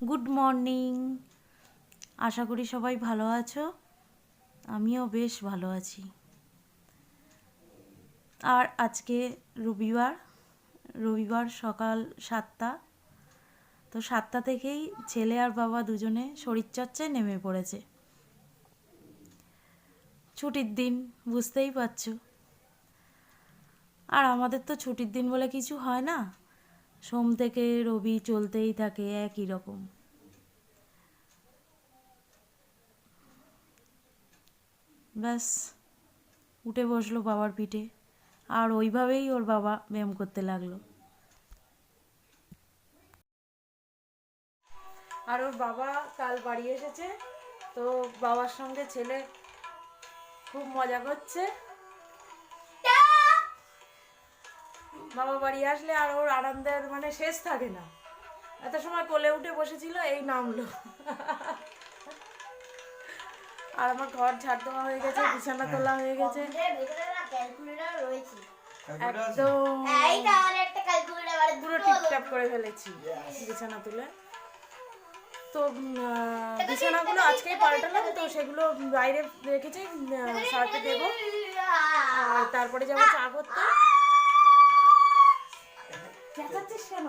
Good morning. আশা করি সবাই ভালো আছো, আমিও বেশ ভালো আছি। আর আজকে রবিবার সকাল 7টা। তো 7টা থেকেই ছেলে আর বাবা দুজনে শরীরচর্চায় নেমে পড়েছে। ছুটির দিন, বুঝতেই পারছো। আর আমাদের তো ছুটির দিন বলে কিছু হয় না, সোম থেকে রবি চলতেই থাকে একই রকম। ব্যাস উঠে বসলো বাবার পিঠে, আর ওইভাবেই ওর বাবা ব্যায়াম করতে লাগলো। আর ওর বাবা কাল বাড়ি এসেছে, তো বাবার সঙ্গে ছেলে খুব মজা করছে। বাবা বাড়ি আসলে আর ওর আনন্দের মানে শেষ থাকে না। এত সময় কোলে উঠে বসেছিল, এই নামলো। আর আমার ঘর ঝাড় দেওয়া হয়ে গেছে, বিছানা তোলা হয়ে গেছে, একদম পুরো টিপটাপ করে ফেলেছি বিছানা তুলে। তো বিছানাগুলো আজকেই পাল্টালাম, তো সেগুলো বাইরে রেখেছি, সারতে দেবো। আর তারপরে যাবো চা করতে। চেঁচাচ্ছিস কেন?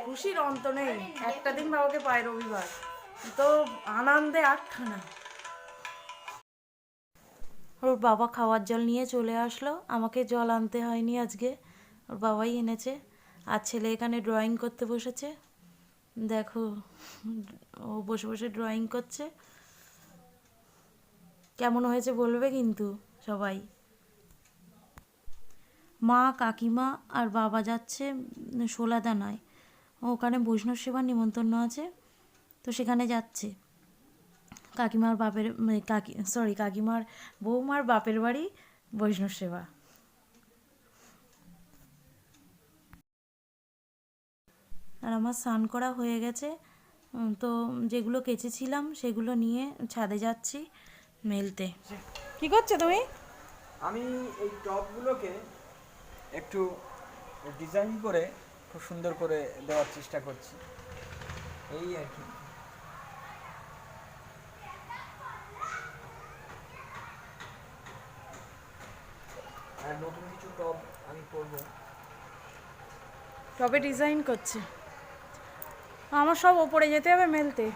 খুশির অন্ত নেই, একটা দিন বাবাকে পায় রবিবার, তো আনন্দে আটখানা। ওর বাবা খাওয়ার জল নিয়ে চলে আসলো, আমাকে জল আনতে হয়নি আজকে, ওর বাবাই এনেছে। আর ছেলে এখানে ড্রয়িং করতে বসেছে, দেখো ও বসে বসে ড্রয়িং করছে। কেমন হয়েছে বলবে কিন্তু সবাই। মা, কাকিমা আর বাবা যাচ্ছে সোলাদানায়, ওখানে বৈষ্ণব সেবার নিমন্ত্রণ আছে, তো সেখানে যাচ্ছে। কাকিমার বৌমার বাপের বাড়ি বৈষ্ণব সেবা। আর আমার স্নান করা হয়ে গেছে, তো যেগুলো কেচেছিলাম সেগুলো নিয়ে ছাদে যাচ্ছি মেলতে। কি করছো তুমি? আমি এই টপগুলোকে একটু ডিজাইন করে খুব সুন্দর করে দেওয়ার চেষ্টা করছি, এই আর কি। আর নতুন কিছু টপ আমি করব। টবে ডিজাইন করছে, আমার সব ওপরে যেতে হবে মেলতে।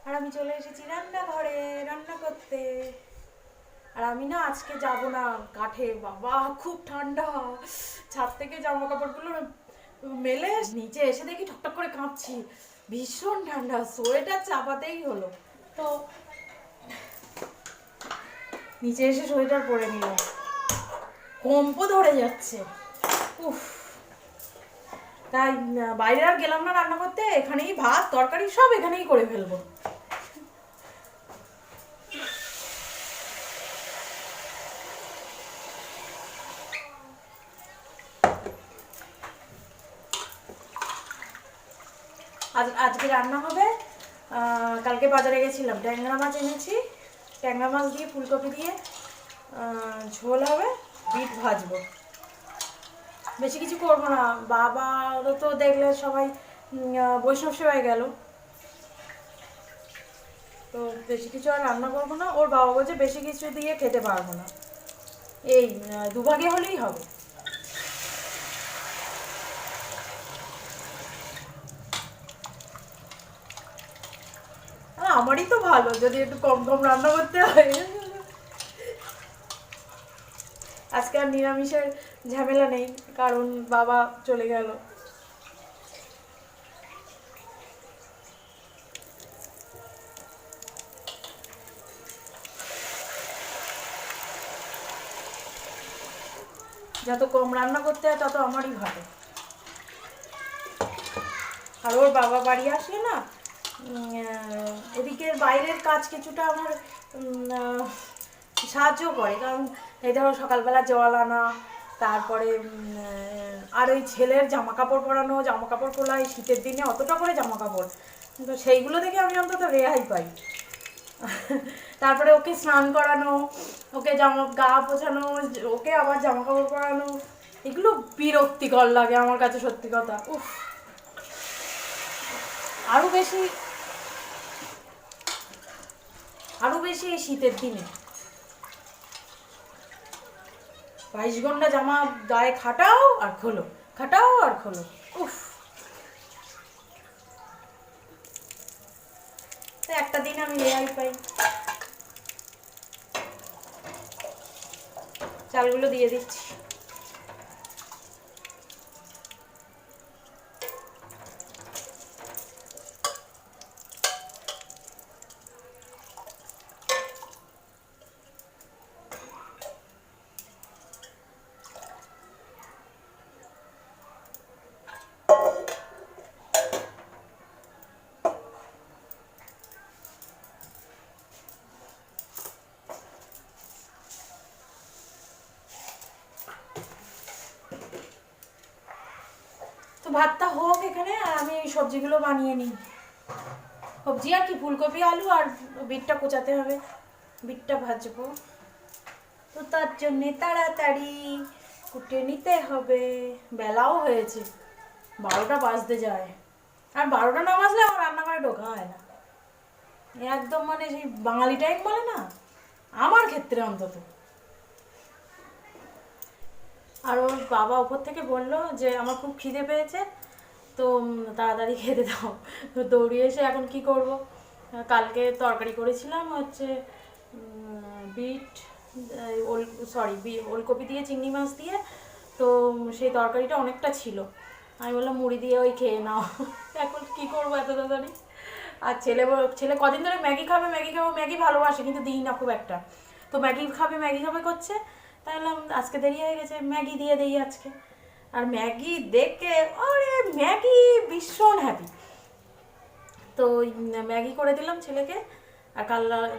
আর আমি চলে এসেছি রান্নাঘরে রান্না করতে। আর আমি না আজকে যাব না কাঠে, বাবা খুব ঠান্ডা। ছাদ থেকে জামা কাপড়গুলো মেলে নিচে এসে দেখি ঠকঠক করে কাঁপছি, ভীষণ ঠান্ডা, সোয়েটার চাপাতেই হলো। তো নিচে এসে সোয়েটার পরে নিলাম, কম্পও ধরে যাচ্ছে। উফ, তাই বাইরে আর গেলাম না রান্না করতে, এখানেই ভাত তরকারি সব এখানেই করে ফেলবো। আজকে রান্না হবে, কালকে বাজারে গেছিলাম, ট্যাংরা মাছ এনেছি, ট্যাংরা মাছ দিয়ে ফুলকপি দিয়ে ঝোল হবে, বিট ভাজবো। বেশি কিছু করবো না, বাবারও তো দেখলে সবাই বৈষ্ণব সেবায় গেল, তো বেশি কিছু আর রান্না করবো না। ওর বাবা বলছে বেশি কিছু দিয়ে খেতে পারবো না, এই দুভাগে হলেই হবে। আমারই তো ভালো যদি একটু কম কম রান্না করতে হয়। আজকে আর নিরামিষের ঝামেলা নেই, কারণ বাবা চলে গেল। যত কম রান্না করতে হয় তত আমারই ভালো। আর ওর বাবা বাড়ি আসলে না এদিকের বাইরের কাজ কিছুটা আমার সাহায্য করে, কারণ এই ধরো সকালবেলা জল আনা, তারপরে আর ওই ছেলের জামা কাপড় পরানো, জামা কাপড় তোলা, এই শীতের দিনে অতটা করে জামা কাপড়, তো সেইগুলো থেকে আমি অন্তত রেহাই পাই। তারপরে ওকে স্নান করানো, ওকে গা পোছানো, ওকে আবার জামা কাপড় পরানো, এগুলো বিরক্তিকর লাগে আমার কাছে, সত্যি কথা। উফ, আরো বেশি এই শীতের দিনে 22 ঘন্টা জামা গায়ে খাটাও আর খোলো, খাটাও আর খোলো। উফ, একটা দিন আমি রেহাই পাই। চালগুলো দিয়ে দিচ্ছি। তো ভাতটা হোক এখানে, আর আমি সবজিগুলো বানিয়ে নিই। সবজি আর কি, ফুলকপি, আলু আর বিটটা কোচাতে হবে, বিটটা ভাজবো, তো তার জন্যে তাড়াতাড়ি কুটে নিতে হবে। বেলাও হয়েছে, 12টা বাজতে যায়, আর 12টা না বাজলে আমার রান্নাঘরে ঢোকা হয় না। একদম মানে সেই বাঙালি টাইম বলে না, আমার ক্ষেত্রে অন্তত। আর ওর বাবা ওপর থেকে বললো যে আমার খুব খিদে পেয়েছে, তো তাড়াতাড়ি খেতে দাও। তো দৌড়িয়ে এসে এখন কি করব, কালকে তরকারি করেছিলাম হচ্ছে বিট ওলকপি দিয়ে চিংড়ি মাছ দিয়ে, তো সেই তরকারিটা অনেকটা ছিল। আমি বললাম মুড়ি দিয়ে ওই খেয়ে নাও। এখন কি করবো এত তাড়াতাড়ি। আর ছেলে কদিন ধরে ম্যাগি খাবে, ম্যাগি ভালোবাসে কিন্তু দিই না খুব একটা, তো ম্যাগি খাবে করছে। তাই বললাম আজকে দেরি হয়ে গেছে, ম্যাগি দিয়ে দেই আজকে। আর ম্যাগি দেখে আরে ম্যাগি ভীষণ হ্যাপি, তো ম্যাগি করে দিলাম ছেলেকে। আর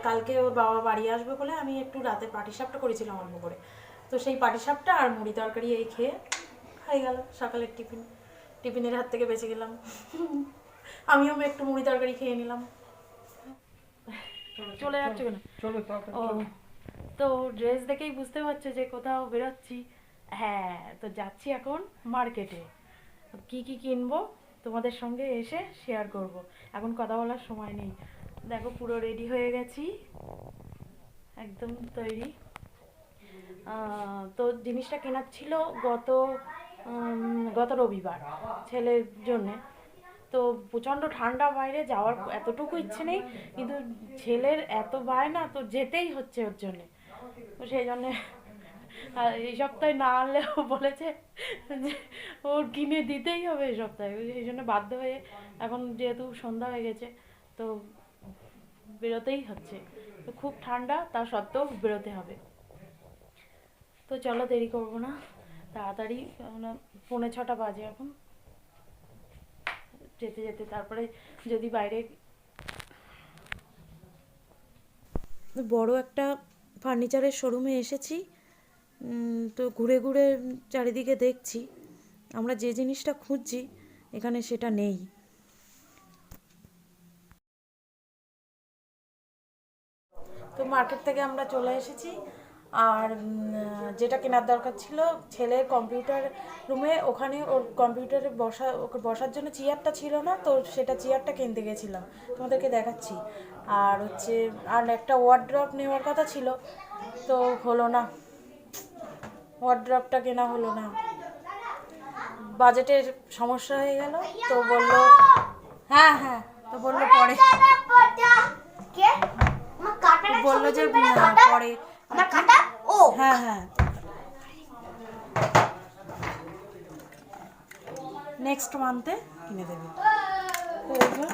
কালকে ওর বাবা বাড়ি আসবে বলে আমি একটু রাতে পাটিসাপটা করেছিলাম অল্প করে, তো সেই পাটিসাপটা আর মুড়ি তরকারি এই খেয়ে হয়ে গেল সকালের টিফিনের হাত থেকে বেঁচে গেলাম। আমিও একটু মুড়ি তরকারি খেয়ে নিলাম। চলে যাচ্ছে কেন? ও, তো ড্রেস দেখেই বুঝতে পারছো যে কোথাও বেরোচ্ছি। হ্যাঁ, তো যাচ্ছি এখন মার্কেটে। কি কি কিনবো তোমাদের সঙ্গে এসে শেয়ার করব, এখন কথা বলার সময় নেই। দেখো পুরো রেডি হয়ে গেছি, একদম তৈরি। তো জিনিসটা কেনার ছিল গত রবিবার ছেলের জন্যে। তো প্রচণ্ড ঠান্ডা, বাইরে যাওয়ার এতটুকু ইচ্ছে নেই, কিন্তু ছেলের এত বায়না, তো যেতেই হচ্ছে ওর জন্যে। তো সেই জন্যে এই সপ্তাহে না আনলেও বলেছে যে ওর কিনে দিতেই হবে এই সপ্তাহে, সেই জন্য বাধ্য হয়ে এখন যেহেতু সন্ধ্যা হয়ে গেছে তো বেরোতেই হচ্ছে। তো খুব ঠান্ডা, তা সত্ত্বেও বেরোতে হবে। তো চলো দেরি করবো না, তাড়াতাড়ি, 5:45 বাজে এখন। যেতে যেতে তারপরে যদি বাইরে বড় একটা ফার্নিচারের শোরুমে এসেছি, তো ঘুরে ঘুরে চারিদিকে দেখছি, আমরা যে জিনিসটা খুঁজছি এখানে সেটা নেই। তো মার্কেট থেকে আমরা চলে এসেছি, আর যেটা কেনার দরকার ছিল ছেলের কম্পিউটার রুমে, ওখানে ওর কম্পিউটারে ওকে বসার জন্য চেয়ারটা ছিল না, তো সেটা চেয়ারটা কিনতে গেছিলাম, তোমাদেরকে দেখাচ্ছি। আর হচ্ছে আর একটা ওয়ার্ড্রপ নেওয়ার কথা ছিল, তো হলো না, ওয়ার্ড্রপটা কেনা হলো না, বাজেটের সমস্যা হয়ে গেল। তো বললো হ্যাঁ, তো বললো পরে। বললো যে পরে আমার কাটা ও হ্যাঁ হ্যাঁ নেক্সট মান্থে কিনে দেবে। তো এবার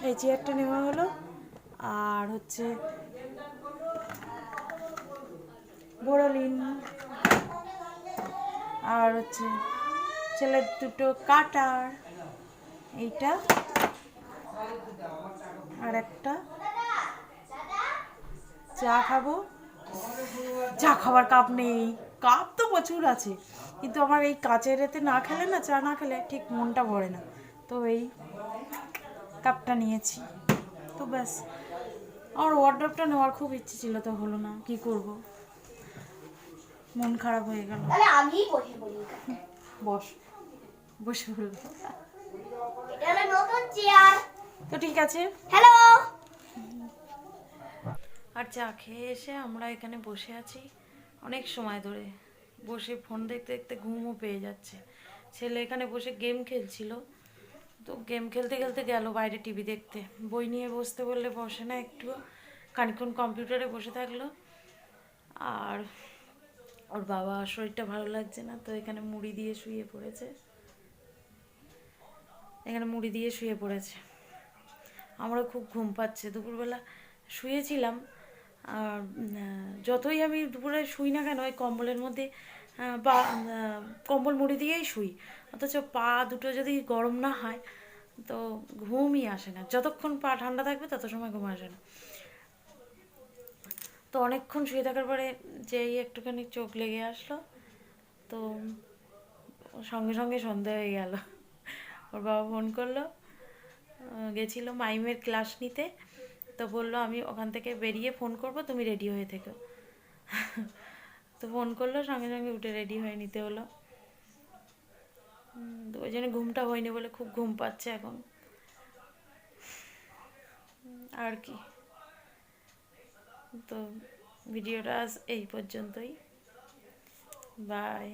এই চেয়ারটা নেওয়া হলো। আর হচ্ছে বোরোলিন, আর হচ্ছে ছেলের দুটো কাটার, এইটা আর একটা চা খাবো। চা খাবার কাপ নেই, কাপ তো প্রচুর আছে, কিন্তু আমার এই কাচের এতে না খেলে না, চা না খেলে ঠিক মনটা ভরে না। তো এই কাপটা নিয়েছি। তো ব্যাস, আমার ওয়ার্ড্রপটা নেওয়ার খুব ইচ্ছে ছিল, তো হলো না, কি করব, মন খারাপ হয়ে গেল। তাহলে আমি বসে বলি বস, বসে বলবো। এটা হলো নতুন চেয়ার। তো ঠিক আছে, হ্যালো। আর চা খেয়ে এসে আমরা এখানে বসে আছি অনেক সময় ধরে, বসে ফোন দেখতে দেখতে ঘুমও পেয়ে যাচ্ছে। ছেলে এখানে বসে গেম খেলছিল, তো গেম খেলতে খেলতে গেল বাইরে টিভি দেখতে। বই নিয়ে বসতে বললে বসে না, একটু খানিকক্ষণ কম্পিউটারে বসে থাকলো। আর ওর বাবা শরীরটা ভালো লাগছে না, তো এখানে মুড়ি দিয়ে শুয়ে পড়েছে। আমারও খুব ঘুম পাচ্ছে, দুপুরবেলা শুয়েছিলাম। আর যতই আমি দুপুরে শুই না কেন, ওই কম্বলের মধ্যে বা কম্বল মুড়ি দিয়েই শুই, অথচ পা দুটো যদি গরম না হয় তো ঘুমই আসে না। যতক্ষণ পা ঠান্ডা থাকবে তত সময় ঘুম আসে না। তো অনেকক্ষণ শুয়ে থাকার পরে যেই একটুখানি চোখ লেগে আসলো, তো সঙ্গে সঙ্গে সন্ধ্যা হয়ে গেল। ওর বাবা ফোন করলো, গেছিলো মাইমের ক্লাস নিতে, তো বললো আমি ওখান থেকে বেরিয়ে ফোন করব, তুমি রেডি হয়ে থেকো। তো ফোন করলো, সঙ্গে সঙ্গে উঠে রেডি হয়ে নিতে হলো। তো ওই জন্য ঘুমটা হয়নি বলে খুব ঘুম পাচ্ছে এখন। আর কি, তো ভিডিওটা আজ এই পর্যন্তই। বাই।